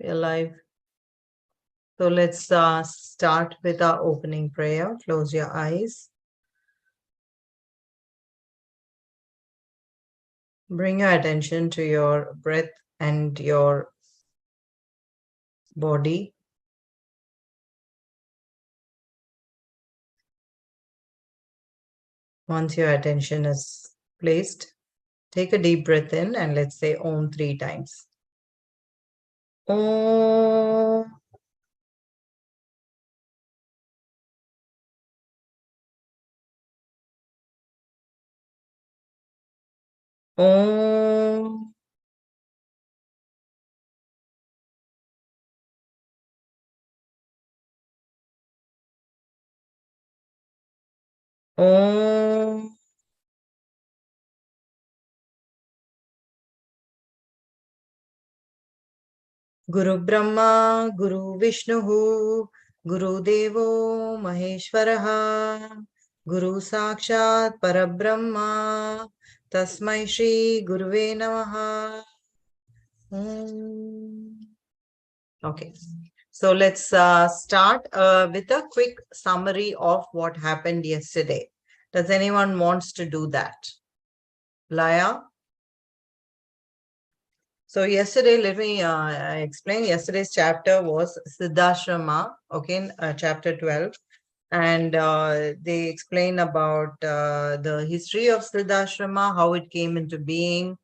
We're live. So let's start with our opening prayer. Close your eyes. Bring your attention to your breath and your body. Once your attention is placed, take a deep breath in and let's say Om 3 times. Om. Om. Om. Guru Brahma, Guru Vishnu, Guru Devo Maheshwaraha, Guru Sakshat Parabrahma, Tasmai Shri Guruve Namaha. Okay, so let's start with a quick summary of what happened yesterday. Does anyone wants to do that? Laya? So yesterday, let me explain. Yesterday's chapter was Siddhashrama, okay, chapter 12. And they explain about the history of Siddhashrama, how it came into being.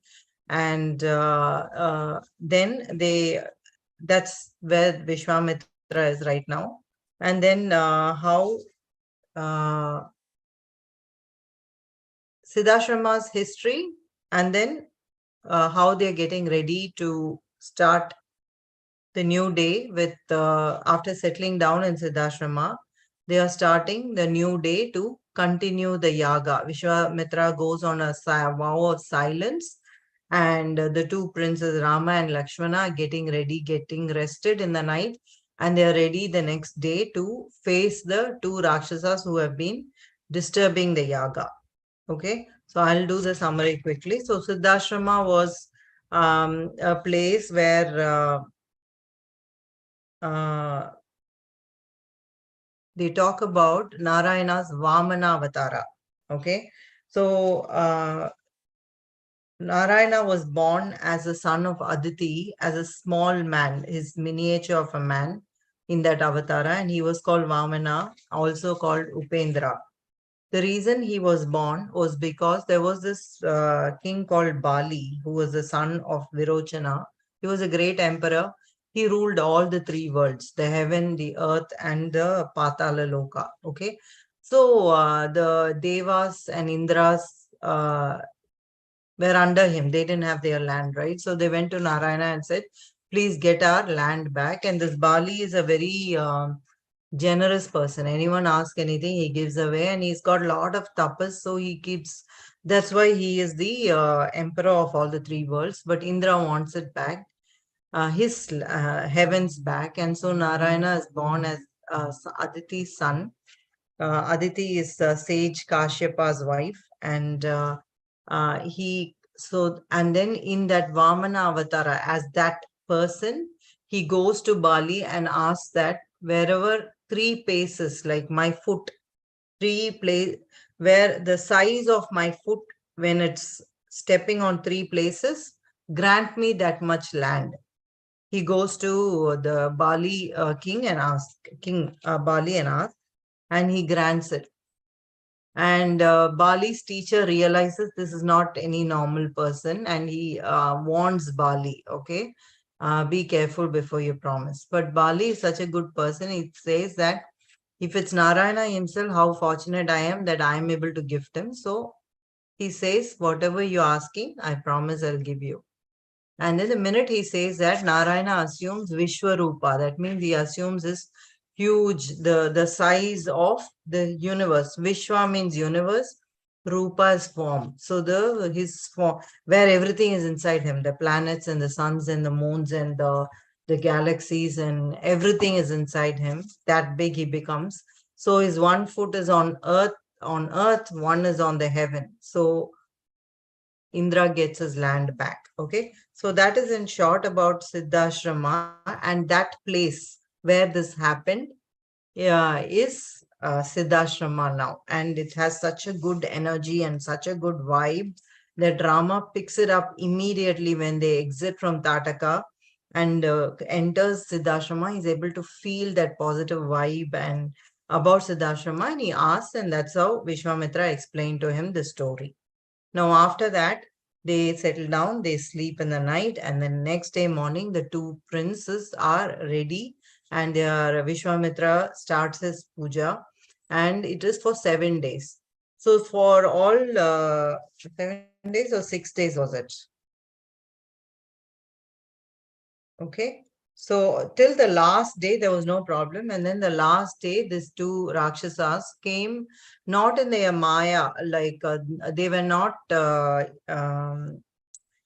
And then that's where Visvamitra is right now. And then how Siddhashrama's history, and then how they're getting ready to start the new day with after settling down in Siddhashrama, they are starting the new day to continue the yaga. Visvamitra goes on a vow of silence, and the two princes Rama and Lakshmana are getting ready, getting rested in the night, and they are ready the next day to face the two Rakshasas who have been disturbing the yaga. Okay, so I'll do the summary quickly. So Siddhashrama was a place where they talk about Narayana's Vamana Avatara. Okay, so Narayana was born as a son of Aditi, as a small man, his miniature of a man in that avatara, and he was called Vamana, also called Upendra. The reason he was born was because there was this king called Bali, who was the son of Virochana. He was a great emperor. He ruled all the three worlds, the heaven, the earth, and the Patala Loka. Okay. So the Devas and Indras were under him. They didn't have their land, right? So they went to Narayana and said, please get our land back. And this Bali is a very generous person. Anyone asks anything, he gives away, and he's got a lot of tapas, so he keeps. That's why he is the emperor of all the three worlds. But Indra wants it back, his heavens back, and so Narayana is born as Aditi's son. Aditi is sage Kashyapa's wife, and and then in that Vamana avatara, as that person, he goes to Bali and asks that wherever three paces, like my foot, where the size of my foot when it's stepping on three places, grant me that much land. He goes to the Bali king and asks, King Bali and asks, and he grants it. And Bali's teacher realizes this is not any normal person, and he warns Bali, okay, be careful before you promise. But Bali is such a good person. He says that if it's Narayana himself, how fortunate I am that I am able to gift him. So he says, whatever you're asking, I promise I'll give you. And then the minute he says that, Narayana assumes Vishwarupa. That means he assumes his huge, the size of the universe. Vishwa means universe, Rupa is form. So his form, where everything is inside him, the planets and the suns and the moons and the galaxies and everything is inside him. That big he becomes. So his one foot is on earth, one is on the heaven. So Indra gets his land back. Okay, so that is in short about Siddhashrama, and that place where this happened, is Siddhashrama now, and it has such a good energy and such a good vibe that Rama picks it up immediately when they exit from Tataka and enters Siddhashrama. He's able to feel that positive vibe and about Siddhashrama, and he asks, and that's how Vishwamitra explained to him the story. Now, after that, they settle down, they sleep in the night, and then next day morning, the two princes are ready, and their Vishwamitra starts his puja, and it is for 7 days. So, for all 7 days or 6 days was it? Okay. So till the last day, there was no problem. And then the last day, these two Rakshasas came not in their Maya, like they were not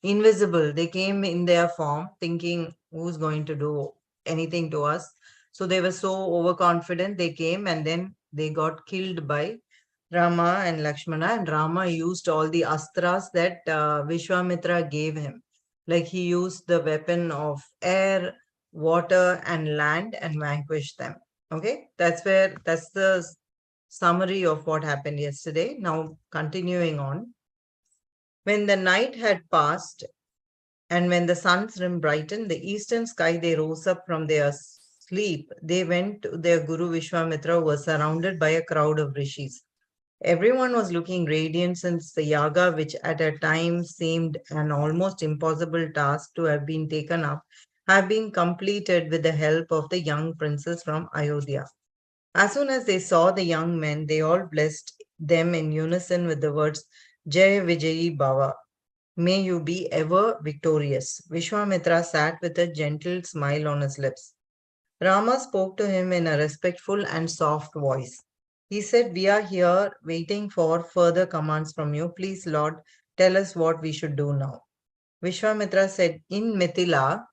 invisible. They came in their form, thinking who's going to do anything to us. So they were so overconfident. They came and then they got killed by Rama and Lakshmana. And Rama used all the astras that Vishwamitra gave him. Like he used the weapon of air, water, and land and vanquished them. Okay, that's the summary of what happened yesterday. Now, continuing on. When the night had passed, and when the sun's rim brightened, the eastern sky, they rose up from their sleep. They went to their Guru Vishwamitra, who was surrounded by a crowd of rishis. Everyone was looking radiant since the yaga, which at a time seemed an almost impossible task to have been taken up, had been completed with the help of the young princes from Ayodhya. As soon as they saw the young men, they all blessed them in unison with the words Jai Vijayi Bhava. May you be ever victorious. Vishwamitra sat with a gentle smile on his lips. Rama spoke to him in a respectful and soft voice. He said, We are here waiting for further commands from you. Please, Lord, tell us what we should do now. Vishwamitra said, In Mithila,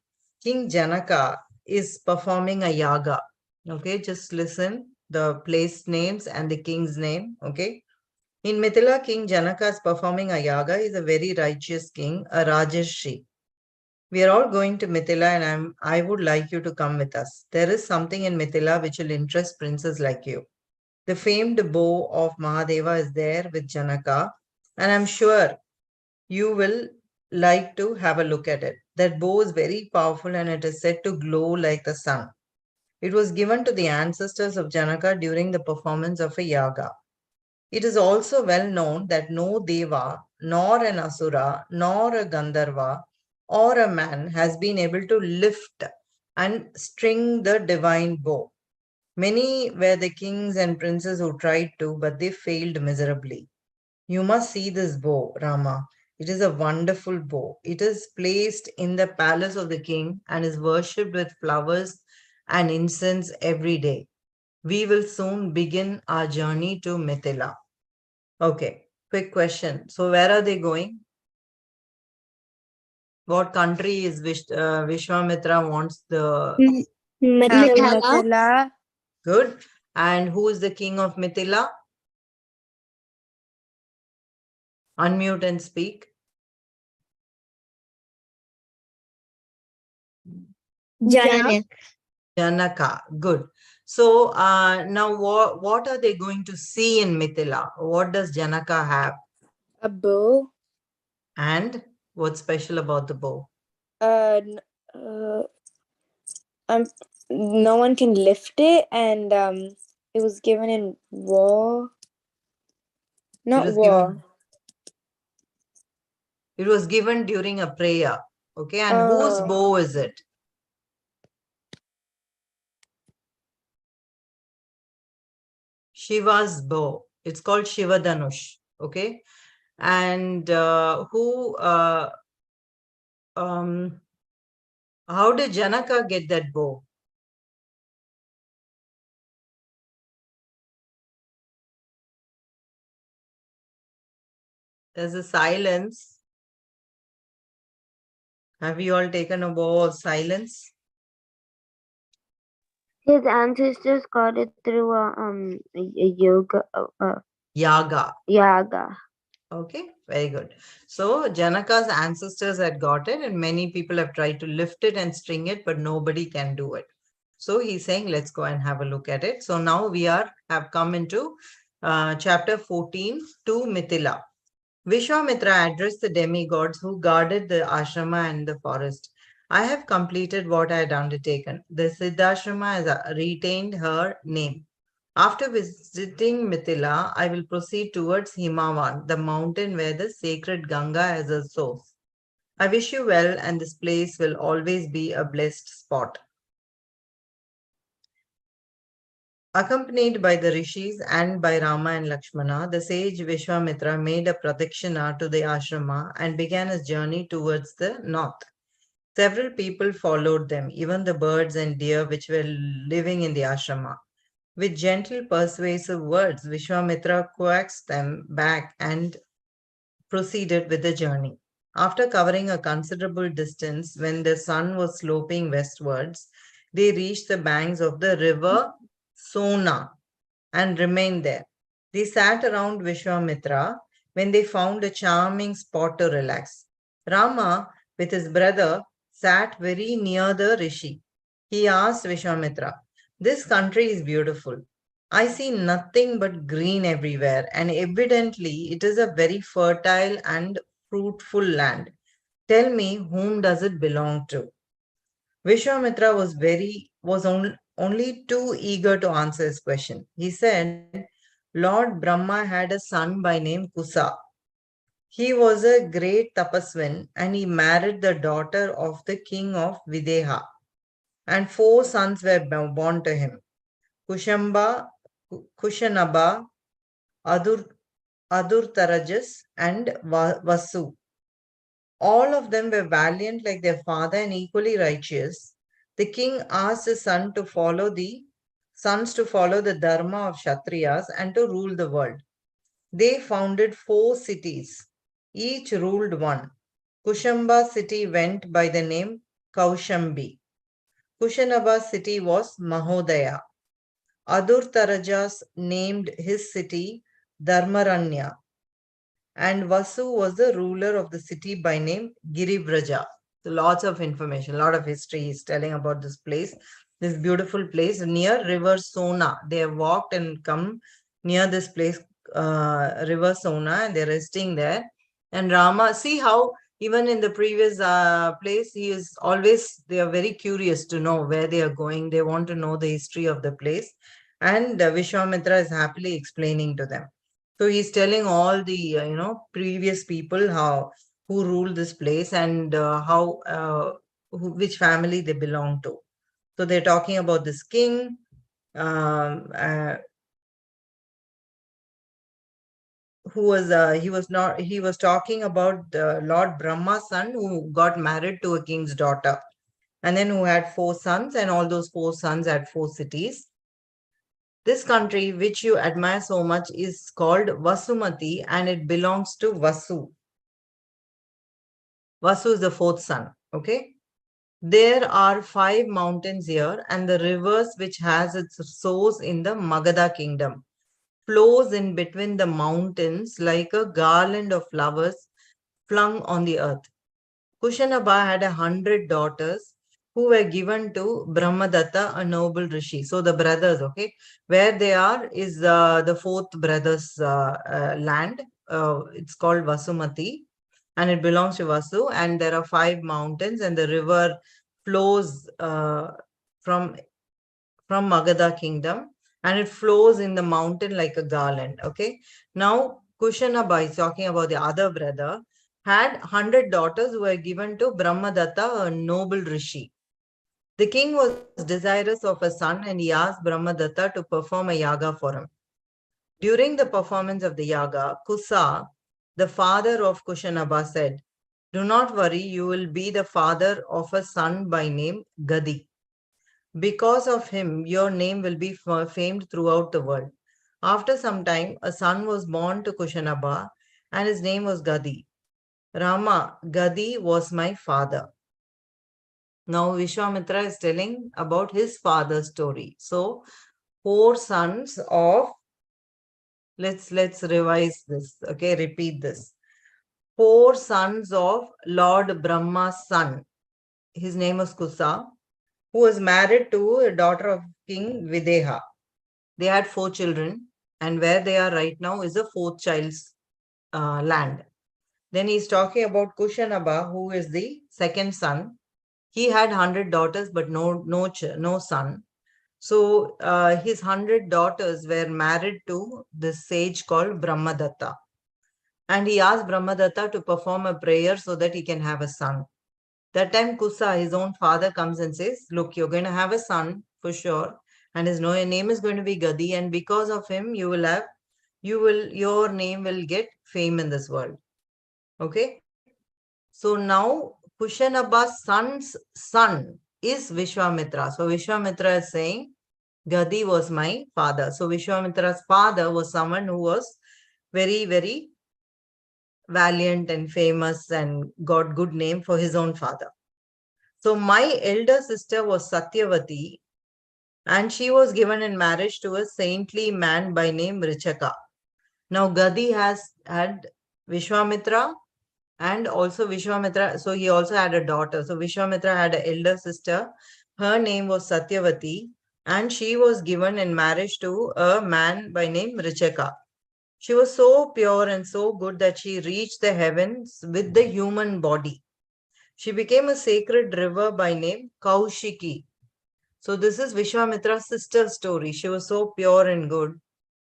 King Janaka is performing a yaga. Okay, just listen the place names and the king's name. Okay. In Mithila, King Janaka is performing a yaga. He is a very righteous king, a Rajarshi. We are all going to Mithila, and I would like you to come with us. There is something in Mithila which will interest princes like you. The famed bow of Mahadeva is there with Janaka, and I'm sure you will like to have a look at it. That bow is very powerful and it is said to glow like the sun. It was given to the ancestors of Janaka during the performance of a yaga. It is also well known that no Deva, nor an Asura, nor a Gandharva, or a man has been able to lift and string the divine bow. Many were the kings and princes who tried to, but they failed miserably. You must see this bow, Rama. It is a wonderful bow. It is placed in the palace of the king and is worshipped with flowers and incense every day. We will soon begin our journey to Mithila. Okay, quick question. So where are they going? What country is Vishwamitra wants the Mithila. good? And who is the king of Mithila? Unmute and speak. Janak. Janaka. Good. So now what are they going to see in Mithila? What does Janaka have? A bow. And what's special about the bow? N- uh, um, no one can lift it, and it was given in war. It Not was war. given. It was given during a prayer. Okay, and whose Oh, bow is it? Shiva's bow. It's called Shiva Dhanush. Okay, and um, how did Janaka get that bow? There's a silence. Have you all taken a bow of silence? His ancestors got it through a yoga Yaga. yaga. Okay, very good. So Janaka's ancestors had got it, and many people have tried to lift it and string it, but nobody can do it. So he's saying, let's go and have a look at it. So now we have come into chapter 14 to Mithila. Vishwamitra addressed the demigods who guarded the ashrama and the forest. I have completed what I had undertaken. The Siddhashrama has retained her name. After visiting Mithila, I will proceed towards Himavan, the mountain where the sacred Ganga has a source. I wish you well, and this place will always be a blessed spot. Accompanied by the rishis and by Rama and Lakshmana, the sage Vishwamitra made a pradakshina to the ashrama and began his journey towards the north. Several people followed them, even the birds and deer which were living in the ashrama. With gentle, persuasive words, Vishwamitra coaxed them back and proceeded with the journey. After covering a considerable distance, when the sun was sloping westwards, they reached the banks of the river Sona and remained there. They sat around Vishwamitra when they found a charming spot to relax. Rama, with his brother, sat very near the rishi. He asked Vishwamitra, "This country is beautiful. I see nothing but green everywhere, and evidently it is a very fertile and fruitful land. Tell me, whom does it belong to?" Vishwamitra only too eager to answer his question. He said, Lord Brahma had a son by name Kusa. He was a great tapaswin and he married the daughter of the king of Videha. And 4 sons were born to him. Kushamba, Kushanaba, Adur, Adurtarajas, and Vasu. All of them were valiant like their father and equally righteous. The king asked his sons to follow the dharma of Kshatriyas and to rule the world. They founded 4 cities. Each ruled one. Kushamba city went by the name Kaushambi. Kushanaba city was Mahodaya. Adurtarajas named his city Dharmaranya. And Vasu was the ruler of the city by name Giribraja. So lots of information, a lot of history is telling about this place, this beautiful place near River Sona. They have walked and come near this place, River Sona, and they're resting there. And Rama, see how even in the previous place, they are very curious to know where they are going. They want to know the history of the place. And Vishwamitra is happily explaining to them. So he's telling all the previous people who ruled this place and which family they belong to. So they're talking about this king. He was talking about Lord Brahma's son who got married to a king's daughter, and then who had 4 sons, and all those 4 sons had 4 cities. This country, which you admire so much, is called Vasumati, and it belongs to Vasu. Vasu is the 4th son. Okay. There are 5 mountains here, and the rivers which has its source in the Magadha kingdom flows in between the mountains like a garland of flowers flung on the earth. Kushanaba had 100 daughters who were given to Brahmadatta, a noble rishi. So the brothers, okay, where they are is the 4th brother's land. It's called Vasumati, and it belongs to Vasu. And there are 5 mountains, and the river flows from Magadha kingdom, and it flows in the mountain like a garland. Okay. Now Kushanaba is talking about the other brother, had 100 daughters who were given to Brahmadatta, a noble rishi. The king was desirous of a son, and he asked Brahmadatta to perform a yaga for him. During the performance of the yaga, Kusa, the father of Kushanaba, said, "Do not worry, you will be the father of a son by name Gadi. Because of him, your name will be famed throughout the world." After some time, a son was born to Kushanaba, and his name was Gadi. Rama, Gadi was my father. Now Vishwamitra is telling about his father's story. So, 4 sons of Let's revise this. Okay, repeat this. 4 sons of Lord Brahma's son. His name was Kusa, who was married to a daughter of King Videha. They had 4 children, and where they are right now is a 4th child's land. Then he's talking about Kushanaba, who is the second son. He had 100 daughters, but no son. So his 100 daughters were married to this sage called Brahmadatta. And he asked Brahmadatta to perform a prayer so that he can have a son. That time Kusa, his own father, comes and says, look, you're going to have a son for sure. And his name is going to be Gadi. And because of him, your name will get fame in this world. Okay. So now Kushanaba's son's son is Visvamitra. So Visvamitra is saying, Gadi was my father. So Vishwamitra's father was someone who was very, very valiant and famous and got good name for his own father. So my elder sister was Satyavati, and she was given in marriage to a saintly man by name Richaka. Now Gadi has had Vishwamitra and also Vishwamitra. So he also had a daughter. So Vishwamitra had an elder sister. Her name was Satyavati, and she was given in marriage to a man by name Richaka. She was so pure and so good that she reached the heavens with the human body. She became a sacred river by name Kaushiki. So this is Vishwamitra's sister story. She was so pure and good.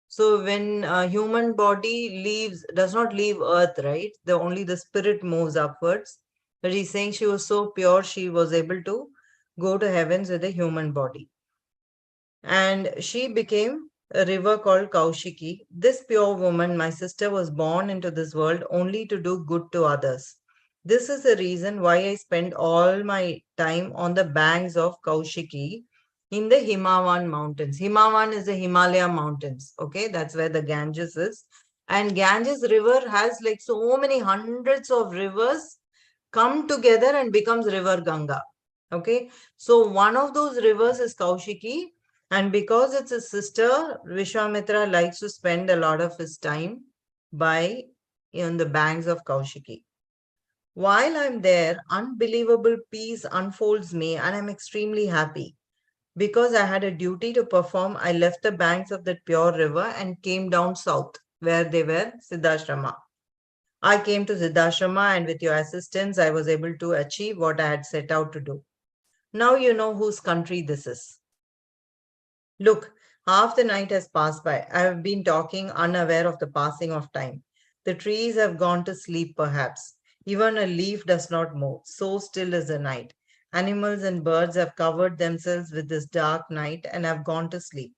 So when a human body does not leave earth, right? Only the spirit moves upwards. But he's saying she was so pure, she was able to go to heavens with a human body. And she became a river called Kaushiki. This pure woman, my sister, was born into this world only to do good to others. This is the reason why I spend all my time on the banks of Kaushiki in the Himavan mountains. Himavan is the Himalaya mountains. Okay, that's where the Ganges is. And Ganges river has like so many hundreds of rivers come together and becomes river Ganga. Okay, so one of those rivers is Kaushiki, and because it's a sister, Vishwamitra likes to spend a lot of his time by in the banks of Kaushiki. While I'm there, unbelievable peace unfolds me, and I'm extremely happy. Because I had a duty to perform, I left the banks of that pure river and came down south, where they were Siddhashrama. I came to Siddhashrama, and with your assistance, I was able to achieve what I had set out to do. Now you know whose country this is. Look, half the night has passed by. I have been talking unaware of the passing of time. The trees have gone to sleep, perhaps. Even a leaf does not move. So still is the night. Animals and birds have covered themselves with this dark night and have gone to sleep.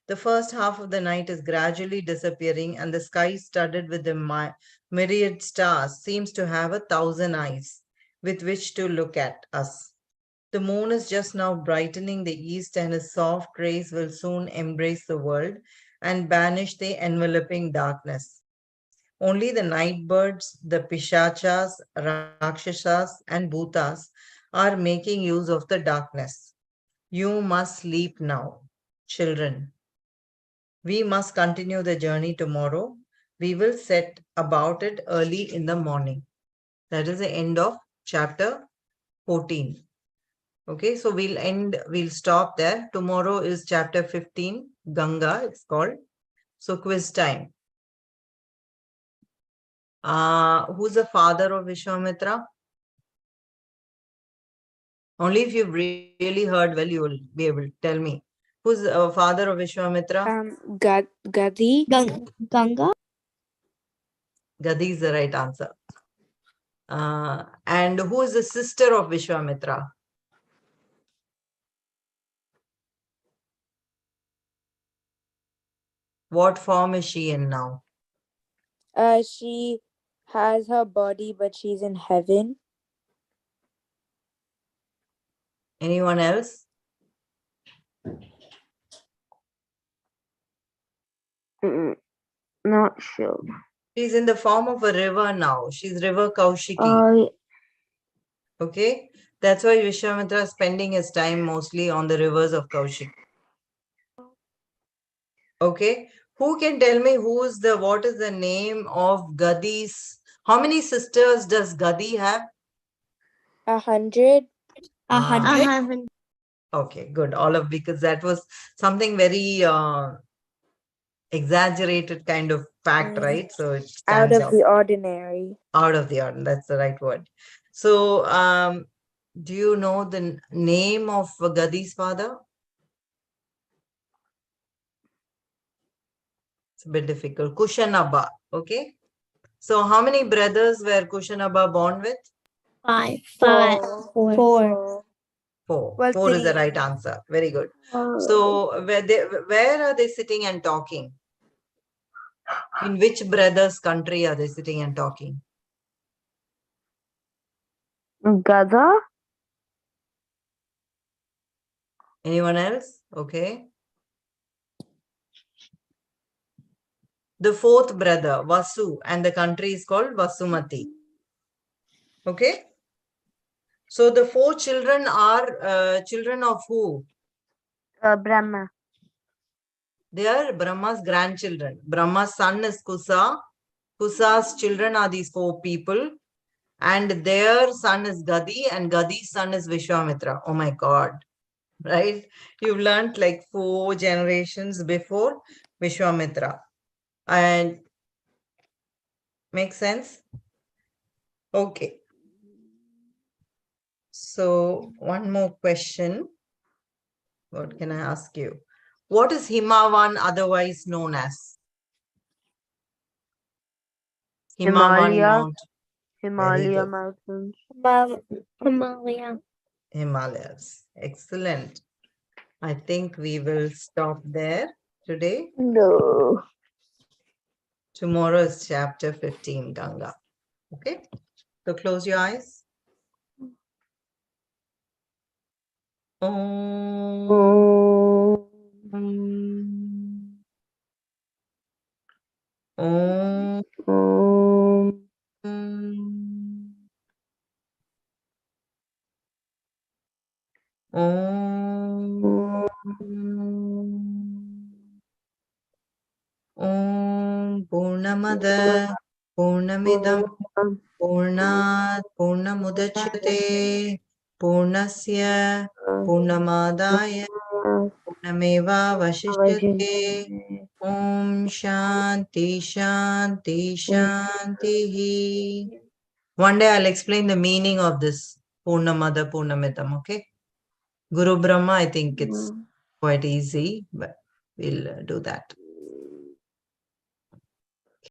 The first half of the night is gradually disappearing, and the sky, studded with the myriad stars, seems to have 1,000 eyes with which to look at us. The moon is just now brightening the east, and his soft rays will soon embrace the world and banish the enveloping darkness. Only the night birds, the pishachas, rakshasas, and bhutas are making use of the darkness. You must sleep now, children. We must continue the journey tomorrow. We will set about it early in the morning. That is the end of chapter 14. Okay, so we'll stop there. Tomorrow is chapter 15, Ganga, it's called. So quiz time. Who's the father of Vishwamitra? Only if you've really heard well, you will be able to tell me. Who's the father of Vishwamitra? Gadi. Ganga. Gadi is the right answer. And who is the sister of Vishwamitra? What form is she in now? She has her body, but she's in heaven. Anyone else? Not sure. She's in the form of a river now. She's River Kaushiki. Okay, that's why Vishwamitra is spending his time mostly on the rivers of Kaushik. Okay, Who can tell me what is the name of Gadi's? How many sisters does Gadi have? 100. 100. Okay, good. Because that was something very exaggerated kind of fact, right? So it Out stands of the ordinary. out of the ordinary. That's the right word. So, do you know the name of Gadi's father? It's a bit difficult. Kushanaba. Okay. So, how many brothers were Kushanaba born with? 5. Four. 4. Four. Well, Four is the 3. right answer. Very good. So, where are they sitting and talking? In which brother's country are they sitting and talking? Gada. Anyone else? Okay. The fourth brother, Vasu, and the country is called Vasumati. Okay. So the 4 children are children of who? Brahma. They are Brahma's grandchildren. Brahma's son is Kusa. Kusa's children are these 4 people. And their son is Gadi, and Gadi's son is Visvamitra. Oh my God. Right? You've learned like 4 generations before Visvamitra. And make sense? Okay. So one more question. What can I ask you? What is Himavan otherwise known as? Himavan Mount. Himalaya mountains. Himalaya. Himalayas. Excellent. I think we will stop there today. No. Tomorrow is chapter 15, Ganga. Okay. So close your eyes. Om. Om. Om. Om Purnamada Purnamidam Purnat Purnamudachyate Purnasya Purnamadaya Purnameva Vashishyate Om Shanti Shanti Shanti. One day I'll explain the meaning of this Purnamada Purnamidam, okay? Guru Brahma, I think it's quite easy, but we'll do that.